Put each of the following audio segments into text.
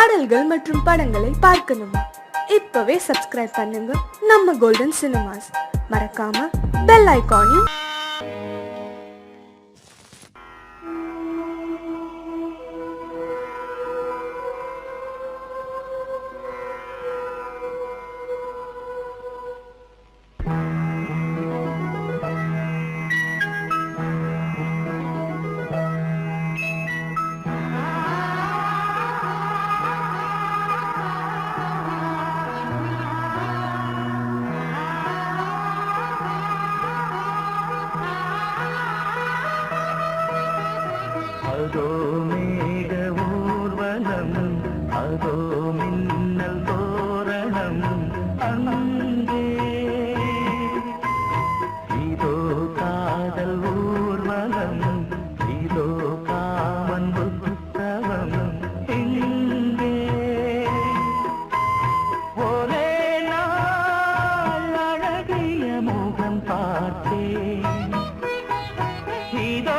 பாடல்கள் மற்றும் படங்களை பார்க்கணுமா? இப்பவே சப்ஸ்கிரைப் பண்ணுங்க நம்ம கோல்டன் சினிமாஸ். மறக்காம பெல் ஐகானையும் அதோ மேக ஊர்வலம், அதோ மின்னல் தோரணம், அங்கே இதோ காதல் ஊர்வலம், இதோ காமன் புத்தகம், இங்கே ஒரே நாள் அழகிய முகம் பார்த்தேன். இதோ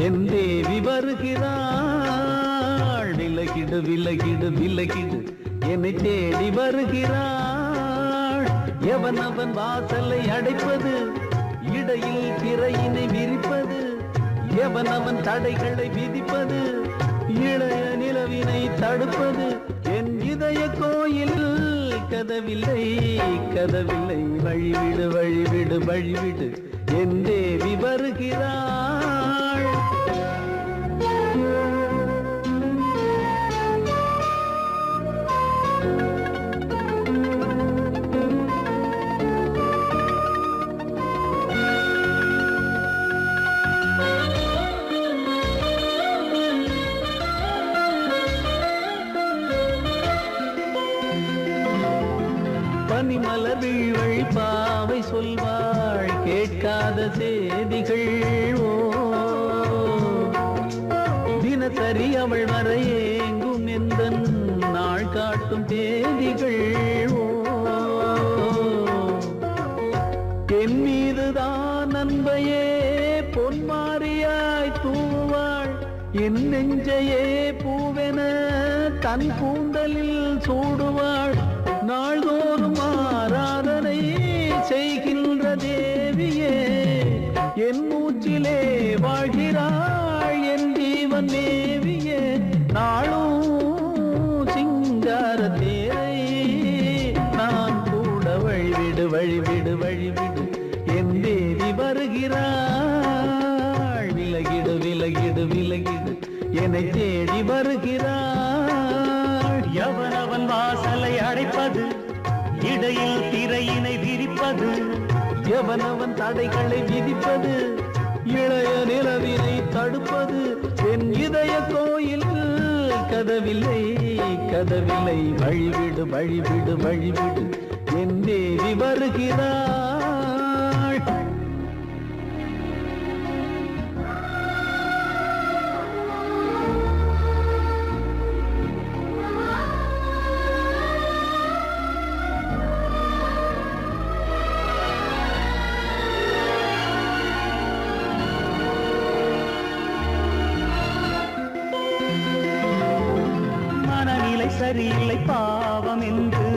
என் தேவி வருகிறாள். விலகிடு விலகிடு விலகிடு என்னை தேடி வருகிறாள். எவன் அவன் வாசலை அடைப்பது, இடையில் திரையினை விரிப்பது, எவன் அவன் தடைகளை விதிப்பது, இளைய நிலவினை தடுப்பது. என் இதய கோயில் கதவில்லை கதவில்லை, வழிவிடு வழிவிடு வழிவிடு என் தேவி வருகிறாள். பனிமலர் வீழ்வழி பாவை சொல்வாள் கேட்காத செய்திகள். ஓ தினசரி அவள் வர ஏங்கும் எந்த நாள் காட்டும் தேதிகள். ஓ என் மீதுதான் அன்பையே பொன்மாரியாய் தூவாள். என் நெஞ்சையே பூவென தன் கூந்தலில் சூடுவாள். நாள்தோறும் ஆராதனை செய்கின்ற தேவியே, என் மூச்சிலே வாழ்கிறாள் என் ஜீவன் தேவியே. நாளும் சிங்கார தேரை நான் கூட வழிவிடு வழிவிடு வழிவிடு என் தேவி வருகிறாள். விலகிடு விலகிடு விலகிடு என்னை தேடி வருகிறாள். எவனவன் வாசலை அடைப்பது, இடையில் திரையினை விரிப்பது, எவனவன் தடைகளை விதிப்பது, இளைய நிலவினை தடுப்பது. என் இதய கோயில் கதவில்லை கதவில்லை, வழிவிடு வழிவிடு வழிவிடு என் தேவி வருகிறாள். சரியில்லை பாவம் என்று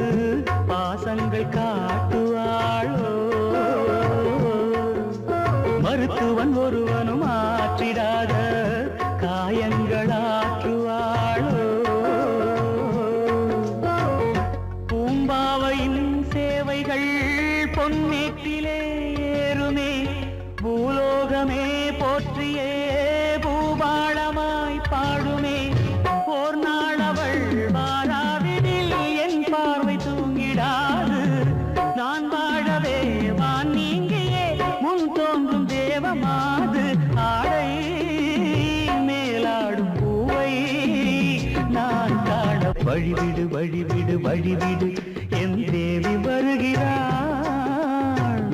பாசங்கள் காட்டுவாளோ. மருத்துவன் ஒருவனும் ஆற்றிடாத காயங்களாற்றுவாளோ. பூம்பாவையின் சேவைகள் பொன்னேற்றிலே ஏறுமே, பூலோகமே போற்றியே பூபாளமாய் பாடுமே. ஓர் நாள் அவள் வாராவிடில் என் பார்வை தூங்கிடாது. நான் வாழவே வான் நீங்கியே முன் தோன்றும் தேவமாது. ஆடை மேலாடும் பூவை நான் காண வழிவிடு வழிவிடு வழிவிடு என் தேவி வருகிறாள்.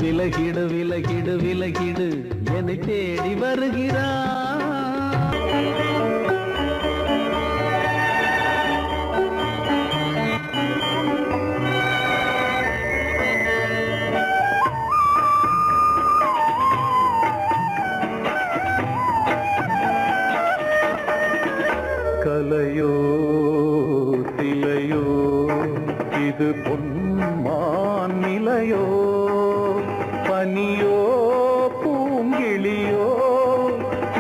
விலகிடு விலகிடு விலகிடு என்னை தேடி வருகிறாள். கலையோ சிலையோ இது பொன்மான் நிலையோ, பனியோ பூங்கிளியோ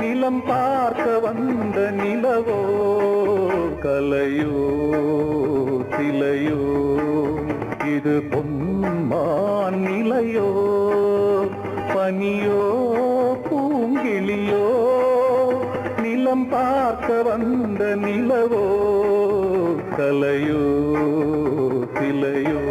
நிலம் பார்க்க வந்த நிலவோ. கலையோ சிலையோ இது பொன்மான் நிலையோ, பனியோ பூங்கிளியோ நிலம் பார்க்க வந்த நிலவோ. கலையோ சிலையோ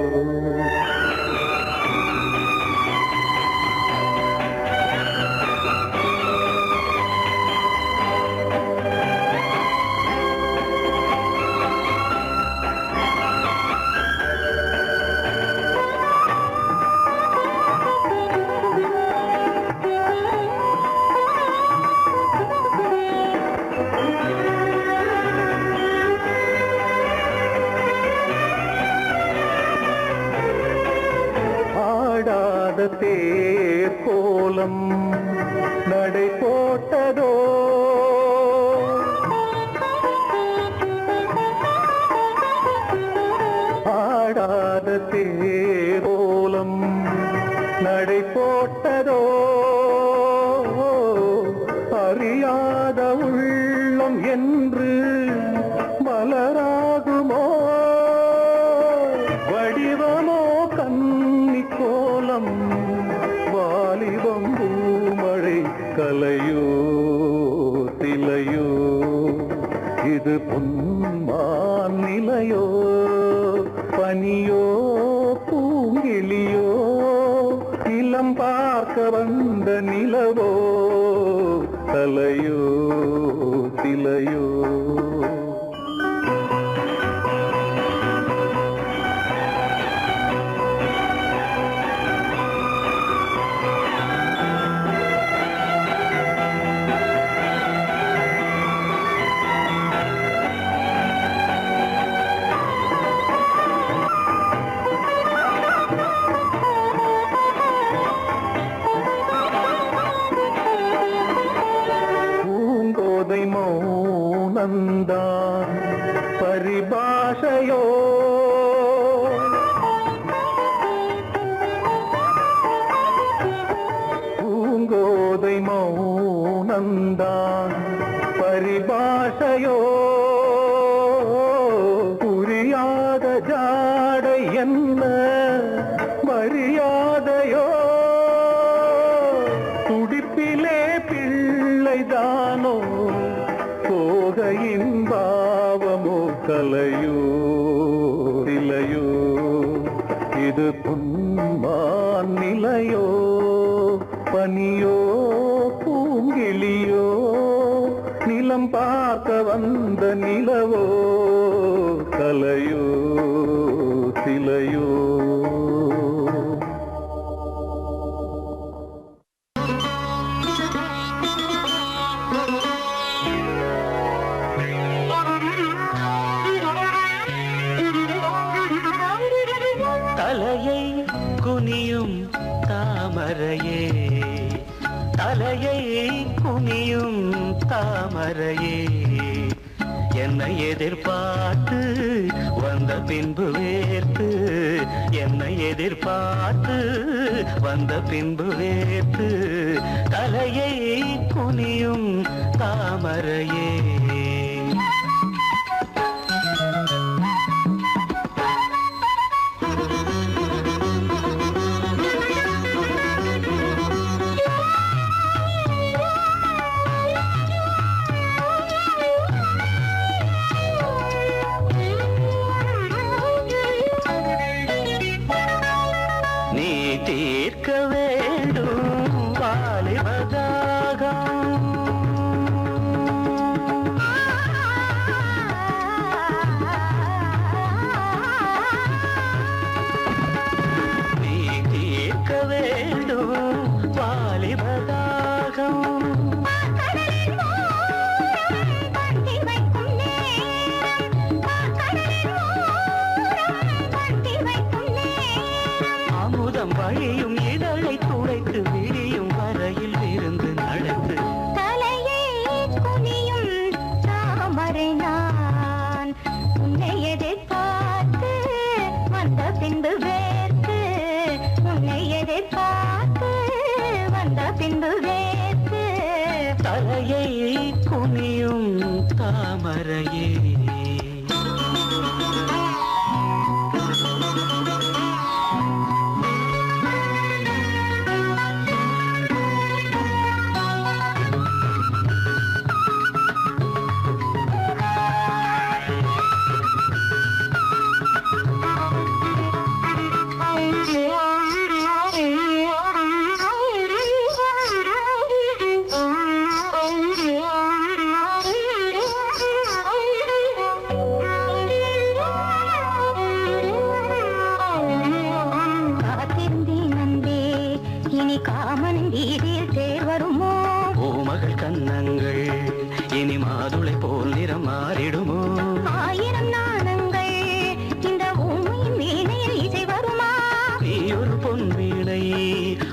தேர் கோலம் நடை போட்டதோ. கோலம் நடை போட்டதோ அறியாத உள்ளம் என்று மலராகுமோ வடிவமோ கன்னி கோலம் வாலிபம் பூமழை கலையோ திலையோ இது பொன்மான் நிலையோ பனியோ பூங்கிளியோ இளம் பார்க்க வந்த நிலவோ கலையோ திலையோ மௌனந்தான் பரிபாஷையோ பூங்கோதை மௌனந்தான் பரிபாஷையோ புரியாத ஜாடை என்ன மரியாதையோ துடிப்பிலே பிள்ளைதானோ போகையின் பாவமோ கலையோ திலையோ இது பொன்மான் நிலையோ பனியோ பூங்கிளியோ நிலம் பார்க்க வந்த நிலவோ கலையோ திலையோ தலையை குனியும் தாமரையே தலையை குனியும் தாமரையே என்னை எதிர்பார்த்து வந்த பின்பு வேர்த்து என்னை எதிர்பார்த்து வந்த பின்பு வேர்த்து தலையை குனியும் தாமரையே தீர்க்க வேண்டும் வாலிபதாகம் நீ தீர்க்க வேண்டும் வாலிபதாகம் வழியும் இதழை துடைத்து விடியும் வரையில் இருந்து நடந்து தலையை குனியும் தாமரை நான் உன்னை எதிர்பார்த்து வந்த பின்பு வேர்த்து உன்னை எதிர்பார்த்து வந்த பின்பு வேர்த்து தலையை குனியும் தாமரையே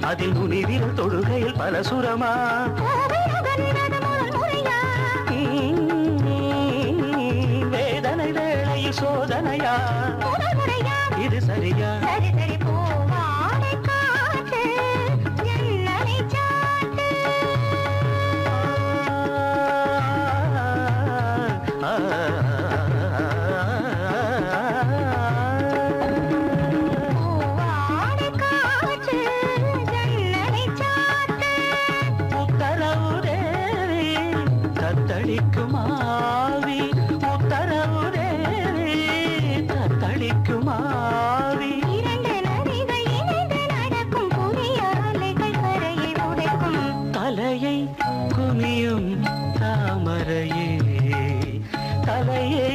அதில் முனிவிரல் தொழுகையில் பல சுரமா வேதனை வேளையில் சோதனையா இது சரியா சரி சரி போவாட தத்தளிக்குமாவி உத்தரவுரே தத்தளிக்குமாவி இரண்டு நதிகள் இணைந்து நடக்கும் புதிய அலைகள் கரையை உடைக்கும் தலையை குனியும் தாமரையே தலையை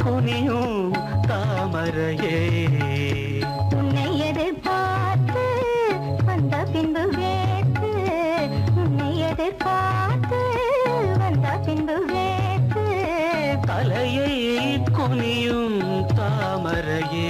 குனியும் தாமரையே உன்னை எதிர்பார்த்து வந்த பின்பு வேத்து உன்னை எதிர்பார்த்து வந்த பின்பு வேத்து தலையை குனியும் தாமரையே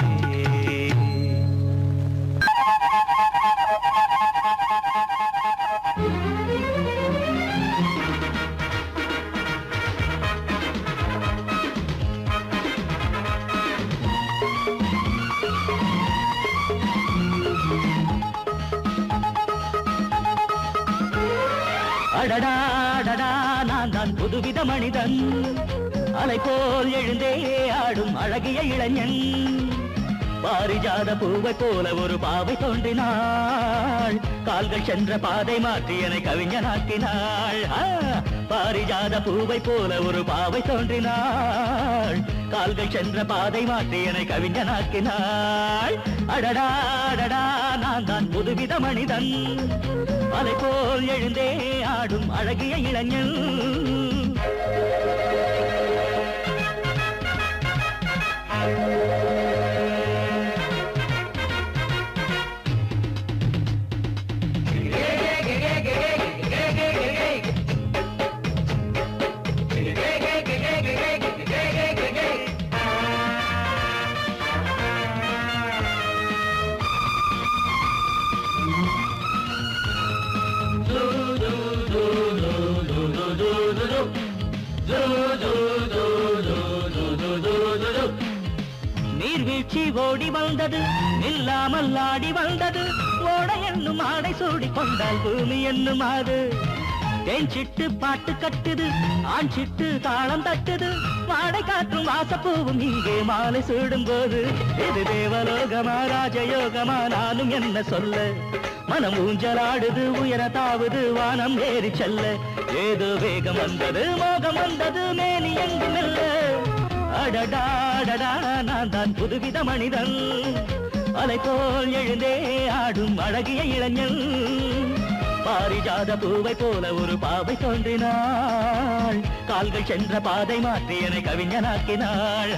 அடடா அடடா நான் தான் புதுவித மனிதன் அலை போல் எழுந்தே ஆடும் அழகிய இளைஞன் பாரிஜாத பூவை போல ஒரு பாவை தோன்றினாள் கால்கள் சென்ற பாதை மாற்றி என்னை கவிஞனாக்கினாள் பாரிஜாத பூவை போல ஒரு பாவை தோன்றினாள் கால்கள் சென்ற பாதை மாற்றி என்னை கவிஞனாக்கினாள் அடடா அடடா நான் தான் புதுவித மனிதன் அலை போல் எழுந்தே ஆடும் அழகிய இளைஞன் நீர்வீழ்ச்சி ஓடி வந்தது நில்லாமல் ஆடி வந்தது ஓட என்னும் ஆடை சூடி கொண்டால் பூமி என்னும் ஆடு தேன் சிட்டு பாட்டு கட்டுது ஆண் சிட்டு தாளம் தட்டுது வாடை காற்றும் வாசப்பூவும் இங்கே மாலை சூடும் போது இது தேவலோகமா ராஜயோகமா நானும் என்ன சொல்ல மனம் ஊஞ்சலாடுது உயர தாவது வானம் ஏறி செல்ல ஏதோ வேகம் வந்தது மோகம் வந்தது மேனி எங்கும் இல்ல அடடாடடா நான் தான் புதுவித மனிதன் அலை போல் எழுந்தே ஆடும் அழகிய இளைஞன் பாரிஜாத பூவை போல ஒரு பாவை தோன்றினாள் கால்கள் சென்ற பாதை மாற்றி என்னை கவிஞனாக்கினாள்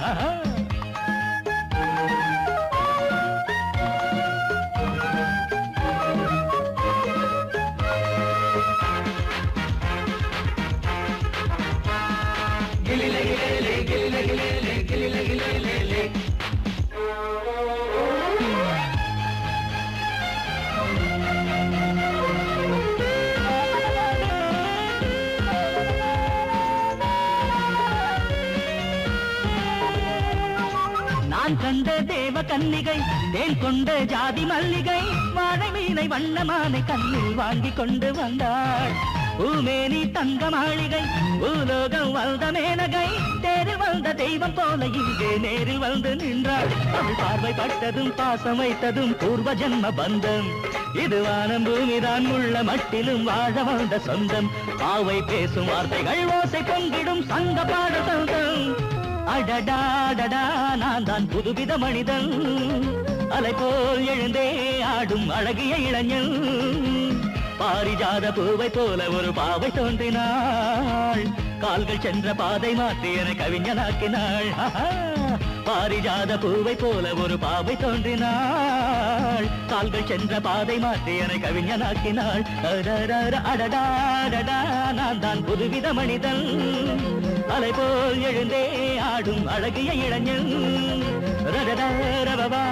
நான் கண்ட தேவ கன்னிகை தேன் கொண்ட ஜாதி மல்லிகை வாழை மீனை வண்ணமானை கண்ணில் வாங்கி கொண்டு வந்தாள் பூமேனி தங்க மாளிகை பூலோகம் வந்த மேனகை தேரில் வந்த தெய்வம் போல இங்கே நேரில் வந்து நின்றாள் அவள் பார்வை பட்டதும் பாசம் வைத்ததும் பூர்வ ஜென்ம பந்தம் இது வானம் பூமிதான் உள்ள மட்டிலும் வாழ வந்த சொந்தம் பாவை பேசும் வார்த்தைகள் ஓசை பொங்கிடும் சங்க பாட சொந்தம் அடடாடடா நான் தான் புதுவித மனிதன் அலை போல் எழுந்தே ஆடும் அழகிய இளைஞன் பாரிஜாத பூவை போல ஒரு பாவை தோன்றினாள் கால்கள் சென்ற பாதை மாற்றி என்னை கவிஞனாக்கினாள் பாரிஜாத பூவை போல ஒரு பாவை தோன்றினாள் கால்கள் சென்ற பாதை மாற்றி என்னை கவிஞனாக்கினாள் அடடாடடா நான் தான் புதுவித மனிதன் அலை போல் எழுந்தே ஆடும் அழகிய இளைஞன் ரபபா